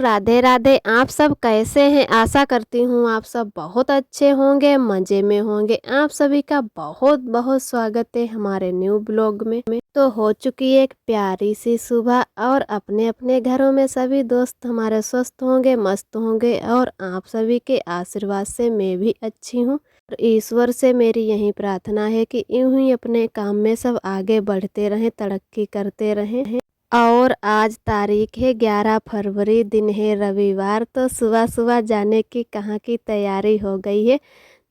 राधे राधे। आप सब कैसे हैं? आशा करती हूँ आप सब बहुत अच्छे होंगे, मज़े में होंगे। आप सभी का बहुत बहुत स्वागत है हमारे न्यू ब्लॉग में। तो हो चुकी है एक प्यारी सी सुबह और अपने अपने घरों में सभी दोस्त हमारे स्वस्थ होंगे, मस्त होंगे और आप सभी के आशीर्वाद से मैं भी अच्छी हूँ। और ईश्वर से मेरी यही प्रार्थना है कि यूं ही अपने काम में सब आगे बढ़ते रहें, तरक्की करते रहें। और आज तारीख है 11 फरवरी, दिन है रविवार। तो सुबह सुबह जाने की कहाँ की तैयारी हो गई है।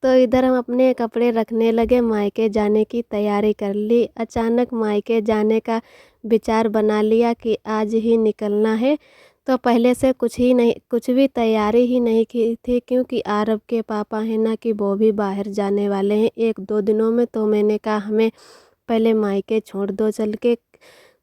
तो इधर हम अपने कपड़े रखने लगे, मायके जाने की तैयारी कर ली। अचानक मायके जाने का विचार बना लिया कि आज ही निकलना है। तो पहले से कुछ भी तैयारी ही नहीं की थी, क्योंकि आरब के पापा हैं ना कि वो भी बाहर जाने वाले हैं 1-2 दिनों में। तो मैंने कहा हमें पहले मायके छोड़ दो चल के।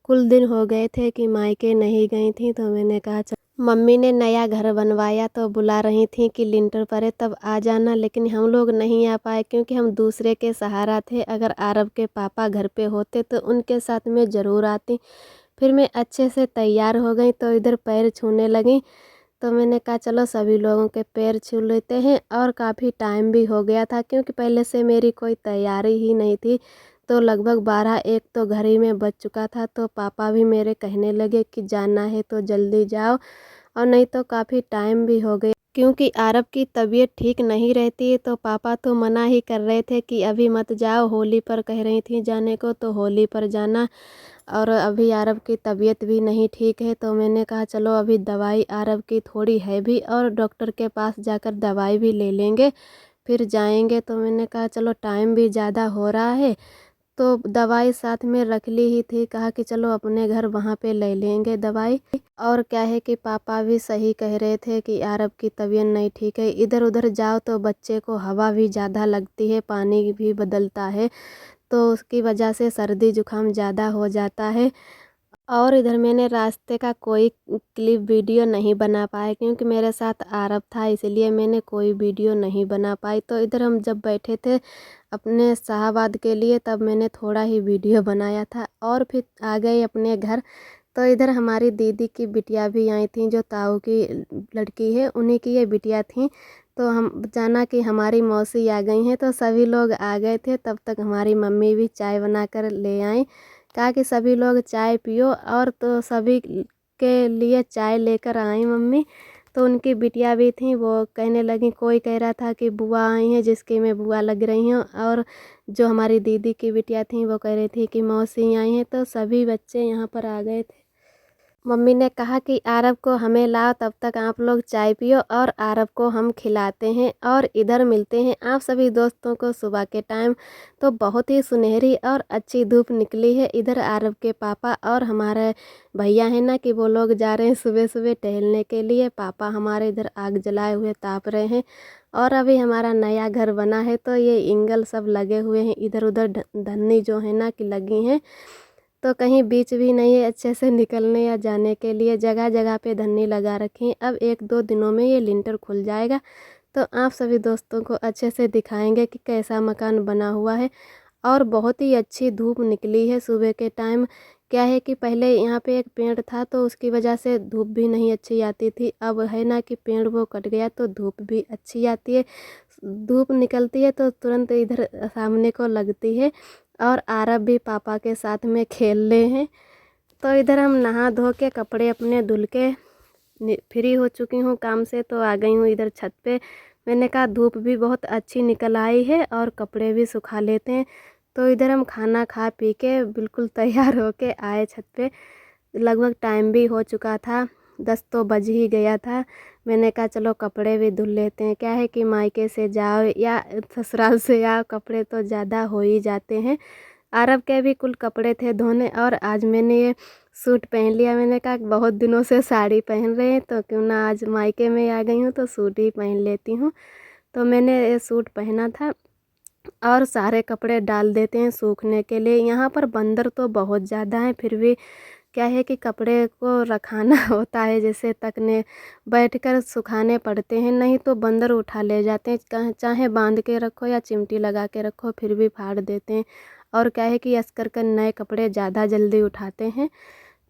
कुल दिन हो गए थे कि मायके नहीं गई थी। तो मैंने कहा चल, मम्मी ने नया घर बनवाया तो बुला रही थी कि लिंटर पड़े तब आ जाना, लेकिन हम लोग नहीं आ पाए क्योंकि हम दूसरे के सहारा थे। अगर आरब के पापा घर पे होते तो उनके साथ में ज़रूर आती। फिर मैं अच्छे से तैयार हो गई तो इधर पैर छूने लगी। तो मैंने कहा चलो सभी लोगों के पैर छू लेते हैं। और काफ़ी टाइम भी हो गया था क्योंकि पहले से मेरी कोई तैयारी ही नहीं थी। तो लगभग 12-1 तो घर ही में बज चुका था। तो पापा भी मेरे कहने लगे कि जाना है तो जल्दी जाओ, और नहीं तो काफ़ी टाइम भी हो गया क्योंकि आरब की तबीयत ठीक नहीं रहती। तो पापा तो मना ही कर रहे थे कि अभी मत जाओ, होली पर कह रही थी जाने को तो होली पर जाना। और अभी आरब की तबीयत भी नहीं ठीक है। तो मैंने कहा चलो अभी दवाई आरब की थोड़ी है भी, और डॉक्टर के पास जाकर दवाई भी ले लेंगे फिर जाएंगे। तो मैंने कहा चलो टाइम भी ज़्यादा हो रहा है तो दवाई साथ में रख ली ही थी। कहा कि चलो अपने घर वहाँ पे ले लेंगे दवाई। और क्या है कि पापा भी सही कह रहे थे कि आरब की तबीयत नहीं ठीक है, इधर उधर जाओ तो बच्चे को हवा भी ज़्यादा लगती है, पानी भी बदलता है, तो उसकी वजह से सर्दी जुकाम ज़्यादा हो जाता है। और इधर मैंने रास्ते का कोई क्लिप वीडियो नहीं बना पाया क्योंकि मेरे साथ आरब था, इसलिए मैंने कोई वीडियो नहीं बना पाई। तो इधर हम जब बैठे थे अपने शाहबाद के लिए तब मैंने थोड़ा ही वीडियो बनाया था और फिर आ गए अपने घर। तो इधर हमारी दीदी की बिटिया भी आई थी, जो ताऊ की लड़की है, उन्हीं की ये बिटिया थी। तो हम जाना कि हमारी मौसी आ गई हैं, तो सभी लोग आ गए थे। तब तक हमारी मम्मी भी चाय बना कर ले आई। कहा कि सभी लोग चाय पियो, और तो सभी के लिए चाय लेकर आई मम्मी। तो उनकी बिटिया भी थी, वो कहने लगी, कोई कह रहा था कि बुआ आई हैं जिसकी मैं बुआ लग रही हूँ, और जो हमारी दीदी की बिटिया थी वो कह रही थी कि मौसी आई हैं। तो सभी बच्चे यहाँ पर आ गए थे। मम्मी ने कहा कि आरब को हमें लाओ, तब तक आप लोग चाय पियो और आरब को हम खिलाते हैं। और इधर मिलते हैं आप सभी दोस्तों को सुबह के टाइम। तो बहुत ही सुनहरी और अच्छी धूप निकली है। इधर आरब के पापा और हमारे भैया हैं ना कि वो लोग जा रहे हैं सुबह सुबह टहलने के लिए। पापा हमारे इधर आग जलाए हुए ताप रहे हैं। और अभी हमारा नया घर बना है तो ये इंगल सब लगे हुए हैं, इधर उधर धन्नी जो है ना कि लगी हैं। तो कहीं बीच भी नहीं है अच्छे से निकलने या जाने के लिए, जगह जगह पे धन्नी लगा रखी हैं। अब 1-2 दिनों में ये लिंटर खुल जाएगा तो आप सभी दोस्तों को अच्छे से दिखाएंगे कि कैसा मकान बना हुआ है। और बहुत ही अच्छी धूप निकली है सुबह के टाइम। क्या है कि पहले यहाँ पे एक पेड़ था तो उसकी वजह से धूप भी नहीं अच्छी आती थी। अब है ना कि पेड़ वो कट गया तो धूप भी अच्छी आती है। धूप निकलती है तो तुरंत इधर सामने को लगती है। और आरब भी पापा के साथ में खेल रहे हैं। तो इधर हम नहा धो के कपड़े अपने धुल के फ्री हो चुकी हूँ काम से, तो आ गई हूँ इधर छत पे। मैंने कहा धूप भी बहुत अच्छी निकल आई है और कपड़े भी सुखा लेते हैं। तो इधर हम खाना खा पी के बिल्कुल तैयार होके आए छत पे। लगभग टाइम भी हो चुका था, 10 तो बज ही गया था। मैंने कहा चलो कपड़े भी धुल लेते हैं। क्या है कि मायके से जाओ या ससुराल से आओ, कपड़े तो ज़्यादा हो ही जाते हैं। अरब के भी कुल कपड़े थे धोने, और आज मैंने ये सूट पहन लिया। मैंने कहा बहुत दिनों से साड़ी पहन रहे हैं तो क्यों ना आज मायके में आ गई हूँ तो सूट ही पहन लेती हूँ। तो मैंने ये सूट पहना था और सारे कपड़े डाल देते हैं सूखने के लिए। यहाँ पर बंदर तो बहुत ज़्यादा हैं, फिर भी क्या है कि कपड़े को रखाना होता है, जैसे तकने बैठकर सुखाने पड़ते हैं, नहीं तो बंदर उठा ले जाते हैं। चाहे बांध के रखो या चिमटी लगा के रखो फिर भी फाड़ देते हैं। और क्या है कि अस्कर के नए कपड़े ज़्यादा जल्दी उठाते हैं।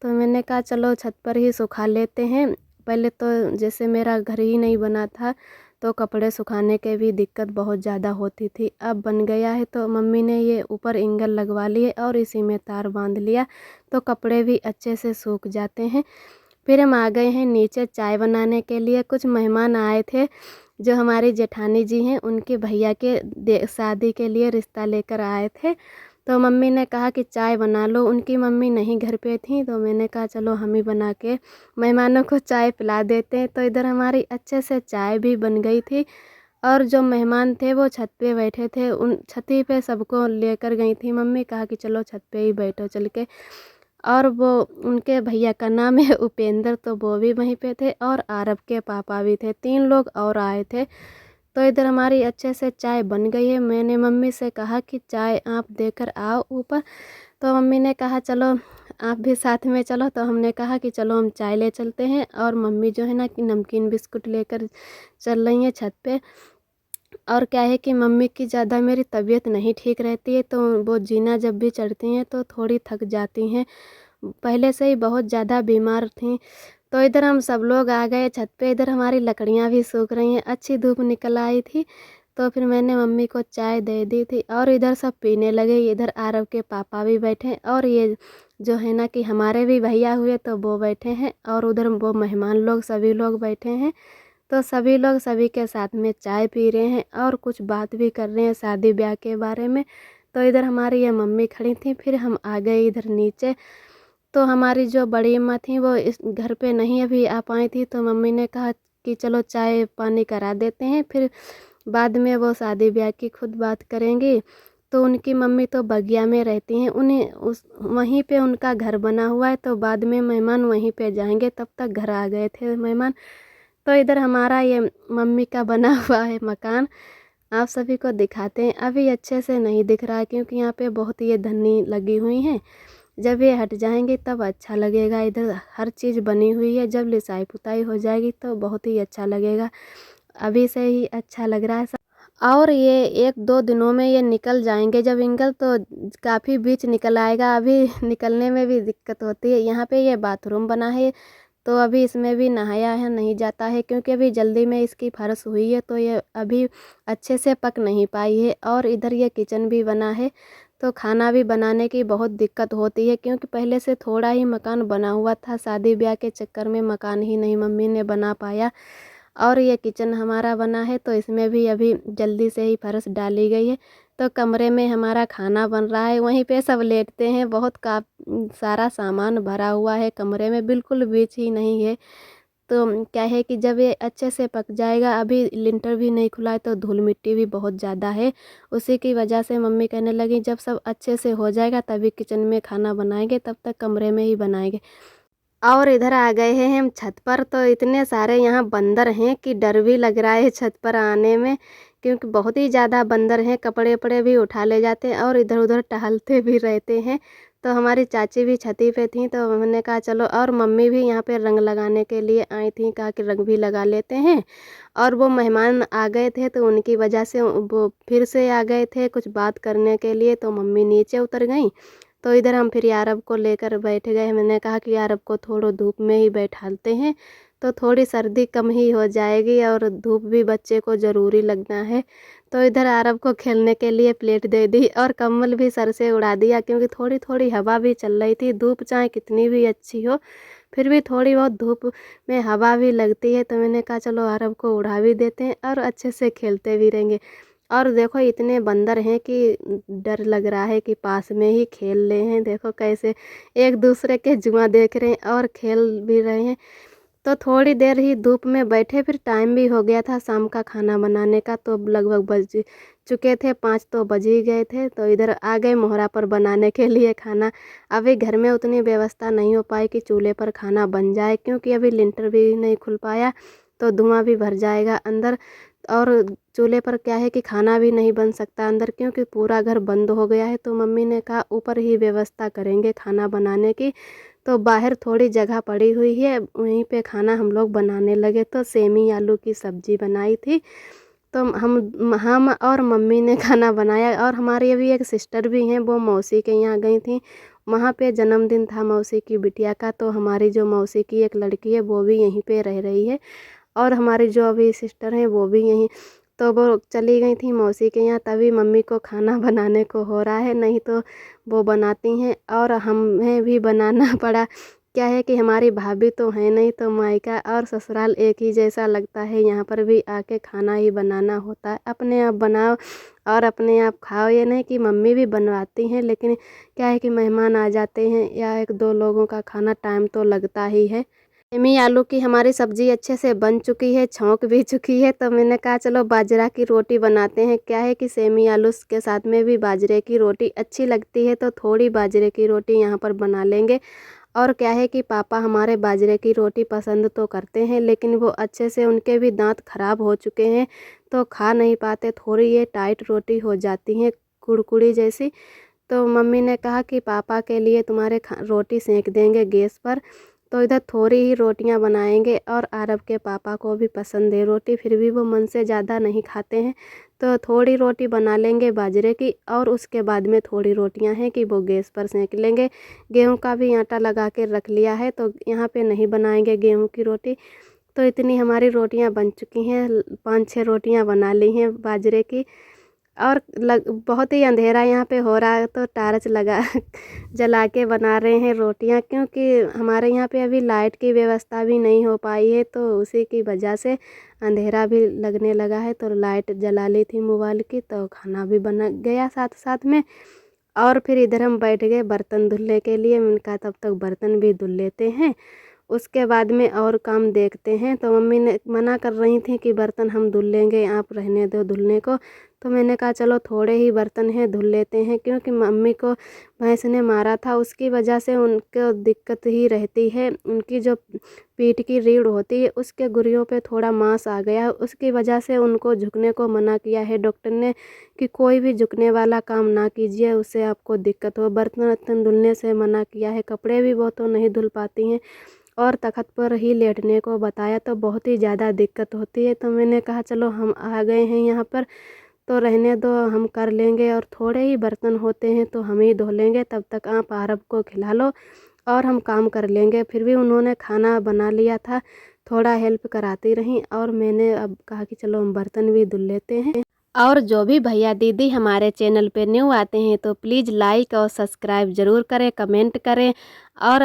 तो मैंने कहा चलो छत पर ही सुखा लेते हैं। पहले तो जैसे मेरा घर ही नहीं बना था तो कपड़े सुखाने के भी दिक्कत बहुत ज़्यादा होती थी। अब बन गया है तो मम्मी ने ये ऊपर एंगल लगवा लिए और इसी में तार बांध लिया तो कपड़े भी अच्छे से सूख जाते हैं। फिर हम आ गए हैं नीचे चाय बनाने के लिए। कुछ मेहमान आए थे जो हमारी जेठानी जी हैं, उनके भैया के शादी के लिए रिश्ता लेकर आए थे। तो मम्मी ने कहा कि चाय बना लो। उनकी मम्मी नहीं घर पे थी तो मैंने कहा चलो हम ही बना के मेहमानों को चाय पिला देते हैं। तो इधर हमारी अच्छे से चाय भी बन गई थी और जो मेहमान थे वो छत पे बैठे थे। उन छती पे सबको लेकर गई थी मम्मी, कहा कि चलो छत पे ही बैठो चल के। और वो उनके भैया का नाम है उपेंद्र, तो वो भी वहीं पे थे और आरब के पापा भी थे। 3 लोग और आए थे। तो इधर हमारी अच्छे से चाय बन गई है। मैंने मम्मी से कहा कि चाय आप देकर आओ ऊपर। तो मम्मी ने कहा चलो आप भी साथ में चलो। तो हमने कहा कि चलो हम चाय ले चलते हैं। और मम्मी जो है ना कि नमकीन बिस्कुट लेकर चल रही हैं छत पे। और क्या है कि मम्मी की ज़्यादा मेरी तबीयत नहीं ठीक रहती है तो वो जीना जब भी चढ़ती हैं तो थोड़ी थक जाती हैं। पहले से ही बहुत ज़्यादा बीमार थीं। तो इधर हम सब लोग आ गए छत पे। इधर हमारी लकड़ियाँ भी सूख रही हैं, अच्छी धूप निकल आई थी। तो फिर मैंने मम्मी को चाय दे दी थी और इधर सब पीने लगे। इधर आरव के पापा भी बैठे और ये जो है ना कि हमारे भी भैया हुए तो वो बैठे हैं और उधर वो मेहमान लोग सभी लोग बैठे हैं। तो सभी लोग सभी के साथ में चाय पी रहे हैं और कुछ बात भी कर रहे हैं शादी ब्याह के बारे में। तो इधर हमारी ये मम्मी खड़ी थी। फिर हम आ गए इधर नीचे। तो हमारी जो बड़ी अम्मा थी वो इस घर पे नहीं अभी आ पाई थी तो मम्मी ने कहा कि चलो चाय पानी करा देते हैं, फिर बाद में वो शादी ब्याह की खुद बात करेंगी। तो उनकी मम्मी तो बगिया में रहती हैं, उन्हें उस वहीं पे उनका घर बना हुआ है तो बाद में मेहमान वहीं पे जाएंगे। तब तक घर आ गए थे मेहमान। तो इधर हमारा ये मम्मी का बना हुआ है मकान, आप सभी को दिखाते हैं। अभी अच्छे से नहीं दिख रहा है क्योंकि यहाँ पे बहुत ये धन्नी लगी हुई हैं। जब ये हट जाएंगे तब अच्छा लगेगा। इधर हर चीज़ बनी हुई है, जब लिसाई पुताई हो जाएगी तो बहुत ही अच्छा लगेगा। अभी से ही अच्छा लग रहा है सब। और ये 1-2 दिनों में ये निकल जाएंगे। जब इनकल तो काफ़ी बीच निकल आएगा, अभी निकलने में भी दिक्कत होती है। यहाँ पे ये बाथरूम बना है तो अभी इसमें भी नहाया है नहीं जाता है क्योंकि अभी जल्दी में इसकी फर्श हुई है तो ये अभी अच्छे से पक नहीं पाई है। और इधर ये किचन भी बना है तो खाना भी बनाने की बहुत दिक्कत होती है क्योंकि पहले से थोड़ा ही मकान बना हुआ था। शादी ब्याह के चक्कर में मकान ही नहीं मम्मी ने बना पाया। और ये किचन हमारा बना है तो इसमें भी अभी जल्दी से ही फर्श डाली गई है। तो कमरे में हमारा खाना बन रहा है, वहीं पे सब लेटते हैं। बहुत का सारा सामान भरा हुआ है कमरे में, बिल्कुल बीच ही नहीं है। तो क्या है कि जब ये अच्छे से पक जाएगा, अभी लिंटर भी नहीं खुला है तो धूल मिट्टी भी बहुत ज़्यादा है। उसी की वजह से मम्मी कहने लगी जब सब अच्छे से हो जाएगा तभी किचन में खाना बनाएंगे, तब तक कमरे में ही बनाएंगे। और इधर आ गए हैं हम छत पर। तो इतने सारे यहाँ बंदर हैं कि डर भी लग रहा है छत पर आने में क्योंकि बहुत ही ज़्यादा बंदर हैं। कपड़े वपड़े भी उठा ले जाते हैं और इधर उधर टहलते भी रहते हैं। तो हमारी चाची भी छती पे थी तो हमने कहा चलो, और मम्मी भी यहाँ पे रंग लगाने के लिए आई थी, कहा कि रंग भी लगा लेते हैं। और वो मेहमान आ गए थे तो उनकी वजह से वो फिर से आ गए थे कुछ बात करने के लिए तो मम्मी नीचे उतर गई। तो इधर हम फिर यारब को लेकर बैठ गए। मैंने कहा कि यारब को थोड़ा धूप में ही बैठालते हैं तो थोड़ी सर्दी कम ही हो जाएगी और धूप भी बच्चे को ज़रूरी लगना है। तो इधर आरब को खेलने के लिए प्लेट दे दी और कंबल भी सर से उड़ा दिया क्योंकि थोड़ी थोड़ी हवा भी चल रही थी। धूप चाहे कितनी भी अच्छी हो फिर भी थोड़ी बहुत धूप में हवा भी लगती है। तो मैंने कहा चलो आरब को उड़ा भी देते हैं और अच्छे से खेलते भी रहेंगे। और देखो इतने बंदर हैं कि डर लग रहा है कि पास में ही खेल रहे हैं। देखो कैसे एक दूसरे के जुआ देख रहे हैं और खेल भी रहे हैं। तो थोड़ी देर ही धूप में बैठे, फिर टाइम भी हो गया था शाम का खाना बनाने का। तो लगभग बज चुके थे 5 तो बज ही गए थे। तो इधर आ गए मोहरा पर बनाने के लिए खाना। अभी घर में उतनी व्यवस्था नहीं हो पाई कि चूल्हे पर खाना बन जाए क्योंकि अभी लिंटर भी नहीं खुल पाया तो धुआं भी भर जाएगा अंदर। और चूल्हे पर क्या है कि खाना भी नहीं बन सकता अंदर क्योंकि पूरा घर बंद हो गया है। तो मम्मी ने कहा ऊपर ही व्यवस्था करेंगे खाना बनाने की। तो बाहर थोड़ी जगह पड़ी हुई है, वहीं पे खाना हम लोग बनाने लगे। तो सेमी आलू की सब्जी बनाई थी। तो हम और मम्मी ने खाना बनाया। और हमारी अभी एक सिस्टर भी हैं, वो मौसी के यहाँ गई थी, वहाँ पे जन्मदिन था मौसी की बिटिया का, तो हमारी जो मौसी की एक लड़की है वो भी यहीं पे रह रही है और हमारी जो अभी सिस्टर हैं वो भी यहीं, तो वो चली गई थी मौसी के यहाँ, तभी मम्मी को खाना बनाने को हो रहा है, नहीं तो वो बनाती हैं और हमें भी बनाना पड़ा। क्या है कि हमारी भाभी तो है नहीं, तो मायका और ससुराल एक ही जैसा लगता है, यहाँ पर भी आके खाना ही बनाना होता है। अपने आप बनाओ और अपने आप खाओ, ये नहीं कि मम्मी भी बनवाती हैं, लेकिन क्या है कि मेहमान आ जाते हैं या एक दो लोगों का खाना, टाइम तो लगता ही है। सेमी आलू की हमारी सब्ज़ी अच्छे से बन चुकी है, छौंक भी चुकी है, तो मैंने कहा चलो बाजरा की रोटी बनाते हैं। क्या है कि सेमी आलू के साथ में भी बाजरे की रोटी अच्छी लगती है, तो थोड़ी बाजरे की रोटी यहाँ पर बना लेंगे। और क्या है कि पापा हमारे बाजरे की रोटी पसंद तो करते हैं, लेकिन वो अच्छे से उनके भी दांत ख़राब हो चुके हैं, तो खा नहीं पाते, थोड़ी ये टाइट रोटी हो जाती हैं, कुड़कुड़ी जैसी। तो मम्मी ने कहा कि पापा के लिए तुम्हारे रोटी सेंक देंगे गैस पर, तो इधर थोड़ी ही रोटियां बनाएंगे और आरब के पापा को भी पसंद है रोटी, फिर भी वो मन से ज़्यादा नहीं खाते हैं, तो थोड़ी रोटी बना लेंगे बाजरे की और उसके बाद में थोड़ी रोटियां हैं कि वो गैस पर सेंक लेंगे। गेहूं का भी आटा लगा के रख लिया है, तो यहाँ पे नहीं बनाएंगे गेहूं की रोटी। तो इतनी हमारी रोटियां बन चुकी हैं, 5-6 रोटियां बना ली हैं बाजरे की। और बहुत ही अंधेरा यहाँ पे हो रहा है, तो टार्च लगा जला के बना रहे हैं रोटियाँ, क्योंकि हमारे यहाँ पे अभी लाइट की व्यवस्था भी नहीं हो पाई है, तो उसी की वजह से अंधेरा भी लगने लगा है। तो लाइट जला ली थी मोबाइल की, तो खाना भी बन गया साथ साथ में। और फिर इधर हम बैठ गए बर्तन धुलने के लिए, मैंने कहा तब तक बर्तन भी धुल लेते हैं, उसके बाद में और काम देखते हैं। तो मम्मी ने मना कर रही थी कि बर्तन हम धुल लेंगे, आप रहने दो धुलने को, तो मैंने कहा चलो थोड़े ही बर्तन हैं धुल लेते हैं, क्योंकि मम्मी को भैंस ने मारा था, उसकी वजह से उनको दिक्कत ही रहती है। उनकी जो पीठ की रीढ़ होती है उसके गुर्रियों पे थोड़ा मांस आ गया है, उसकी वजह से उनको झुकने को मना किया है डॉक्टर ने कि कोई भी झुकने वाला काम ना कीजिए, उससे आपको दिक्कत हो। बर्तन वर्तन धुलने से मना किया है, कपड़े भी वो तो नहीं धुल पाती हैं और तख़्त पर ही लेटने को बताया, तो बहुत ही ज़्यादा दिक्कत होती है। तो मैंने कहा चलो हम आ गए हैं यहाँ पर, तो रहने दो, हम कर लेंगे, और थोड़े ही बर्तन होते हैं तो हम ही धो लेंगे, तब तक आप आरब को खिला लो और हम काम कर लेंगे। फिर भी उन्होंने खाना बना लिया था, थोड़ा हेल्प कराती रहीं, और मैंने अब कहा कि चलो हम बर्तन भी धुल लेते हैं। और जो भी भैया दीदी हमारे चैनल पे न्यू आते हैं तो प्लीज़ लाइक और सब्सक्राइब ज़रूर करें, कमेंट करें। और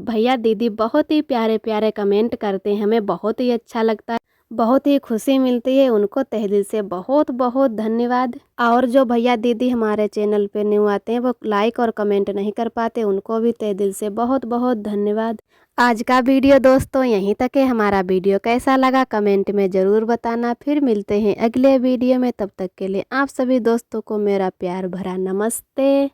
भैया दीदी बहुत ही प्यारे प्यारे कमेंट करते हैं, हमें बहुत ही अच्छा लगता है, बहुत ही खुशी मिलती है, उनको तहे दिल से बहुत बहुत धन्यवाद। और जो भैया दीदी हमारे चैनल पे न्यू आते हैं वो लाइक और कमेंट नहीं कर पाते, उनको भी तहे दिल से बहुत बहुत धन्यवाद। आज का वीडियो दोस्तों यहीं तक है। हमारा वीडियो कैसा लगा कमेंट में ज़रूर बताना। फिर मिलते हैं अगले वीडियो में, तब तक के लिए आप सभी दोस्तों को मेरा प्यार भरा नमस्ते।